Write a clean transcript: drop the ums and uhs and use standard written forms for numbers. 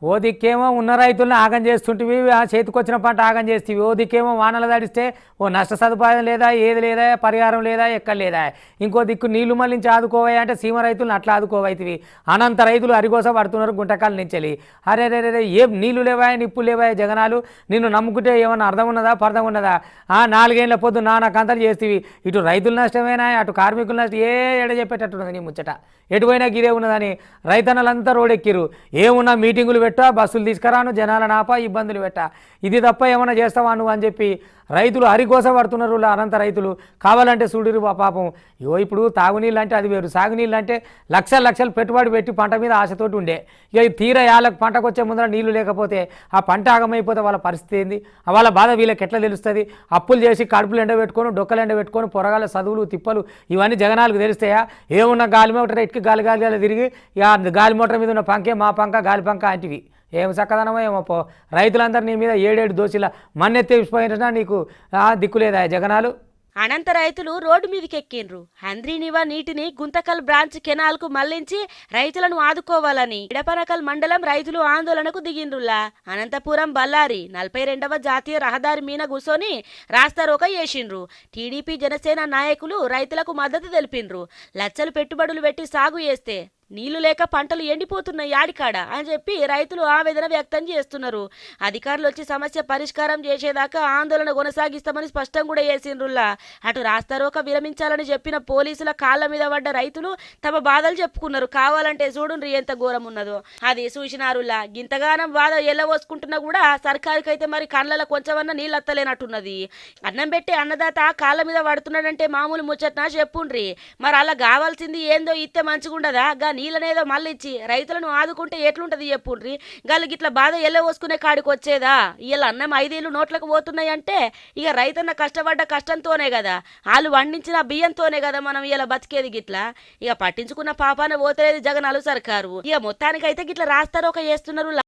ఓ దిక్కేమో ఉన్న రైతులను ఆగం చేస్తుంటివి, ఆ చేతికొచ్చిన పంట ఆగం చేస్తేవి. ఓ దిక్కేమో వానలు తడిస్తే ఓ నష్ట సదుపాయం లేదా, ఏది లేదా, పరిహారం లేదా, ఎక్కడ లేదా. ఇంకో దిక్కు నీళ్లు మళ్ళించి ఆదుకోవాయి అంటే సీమ రైతులను అట్లా ఆదుకోవైతివి. అనంత రైతులు అరిగోస పడుతున్నారు గుంటకాల నుంచెలి. అరే రే రే ఏం నీళ్లు లేవాయి, నిప్పులు లేవాయి, జగనాలు నిన్ను నమ్ముకుంటే ఏమన్నా అర్థం ఉన్నదా, పర్థం ఉన్నదా? నాలుగేళ్ల పొద్దు నాకంతలు చేస్తేవి. ఇటు రైతుల నష్టమేనా, అటు కార్మికుల నష్టం, ఎడ చెప్పేటట్టున్నది నీ ముచ్చట. ఎటుపోయినా గిదే ఉన్నదని రైతన్నలంతా రోడెక్కిరు. ఏమున్నా మీటింగులు పెట్టా, బస్సులు తీసుకురాను, జనాలను ఆపా, ఇబ్బందులు పెట్టా. ఇది తప్ప ఏమన్నా చేస్తావా నువ్వు అని చెప్పి రైతులు అరికోస పడుతున్నారు. అనంత రైతులు కావాలంటే చూడిరు పాపం. ఇప్పుడు తాగునీళ్ళు అంటే అది వేరు, సాగునీళ్ళు అంటే లక్షలు లక్షలు పెట్టుబడి పెట్టి పంట మీద ఆశతోటి ఉండే. ఇక తీర యాళ్ళకు పంటకు వచ్చే ముందర నీళ్లు లేకపోతే ఆ పంట ఆగమైపోతే వాళ్ళ పరిస్థితి ఏంది, వాళ్ళ బాధ వీళ్ళకి ఎట్లా తెలుస్తుంది? అప్పులు చేసి కడుపులు ఎండబెట్టుకొని, డొక్కలు ఎండబెట్టుకొని, పొరగాల చదువులు తిప్పలు ఇవన్నీ జగనాలకు తెలుస్తాయా? ఏమున్నా గాలి మోటార్ ఎక్కి గాలి గాలి గాలి తిరిగి ఇక గాలి మోటార్ మీద ఉన్న పంకే మా పంక గాలి పంక అంటివి. ఏం చక్కదనమో ఏమో పో. రైతులందరూ నీ మీద ఏడేడు దోషుల మన్నెత్తిపోయినా నీకు దిక్కులేదా జగనాలు? అనంత రైతులు రోడ్డు మీదకి ఎక్కిండ్రు. హంద్రీనివా నీటిని గుంతకల్ బ్రాంచ్ కెనాల్ కు మళ్లించి రైతులను ఆదుకోవాలని ఇడపనకల్ మండలం రైతులు ఆందోళనకు దిగిండ్రులా. అనంతపురం బళ్ళారి 42వ జాతీయ రహదారి మీద కూర్చొని రాస్తారోక చేసిండ్రు. టీడీపీ జనసేన నాయకులు రైతులకు మద్దతు తెలిపిండ్రు. లచ్చలు పెట్టుబడులు పెట్టి సాగు చేస్తే నీళ్లు లేక పంటలు ఎండిపోతున్నాయి యాడికాడ అని చెప్పి రైతులు ఆవేదన వ్యక్తం చేస్తున్నారు. అధికారులు వచ్చి సమస్య పరిష్కారం చేసేదాకా ఆందోళన కొనసాగిస్తామని స్పష్టం కూడా చేసిండ్రులా. అటు రాస్తారోక విరమించాలని చెప్పిన పోలీసుల కాళ్ల మీద పడ్డ రైతులు తమ బాధలు చెప్పుకున్నారు. కావాలంటే చూడుండ్రి ఎంత ఘోరం ఉన్నదో. అది చూసినారులా. గింతగానం బాధ ఎల్లవోసుకుంటున్నా కూడా సర్కారుకైతే మరి కళ్ళలో కొంచెమన్నా నీళ్ళు అత్తలేనట్టున్నది. అన్నం పెట్టి అన్నదాత కాళ్ళ మీద పడుతున్నాడంటే మామూలు ముచ్చట్నా చెప్పుండ్రి. మరి అలా కావాల్సింది ఏందో ఇస్తే మంచిగుండదా? నీళ్ళనేదో మళ్ళీ ఇచ్చి రైతులను ఆదుకుంటే ఎట్లుంటది చెప్పుండ్రి. గాలికి ఇట్లా బాధ ఎల్లవోసుకునే కాడికి వచ్చేదా? ఇలా అన్నం 5 ఏళ్ళు నోట్లకు పోతున్నాయి అంటే ఇక రైతన్న కష్టపడ్డ కష్టంతోనే కదా, వాళ్ళు వండించిన బియ్యంతోనే కదా మనం ఇలా బతికేది. గిట్లా ఇక పట్టించుకున్న పాపాన పోతలేదు జగనాలు సర్కారు. ఇక మొత్తానికైతే గిట్లా రాస్తారోక చేస్తున్నారు.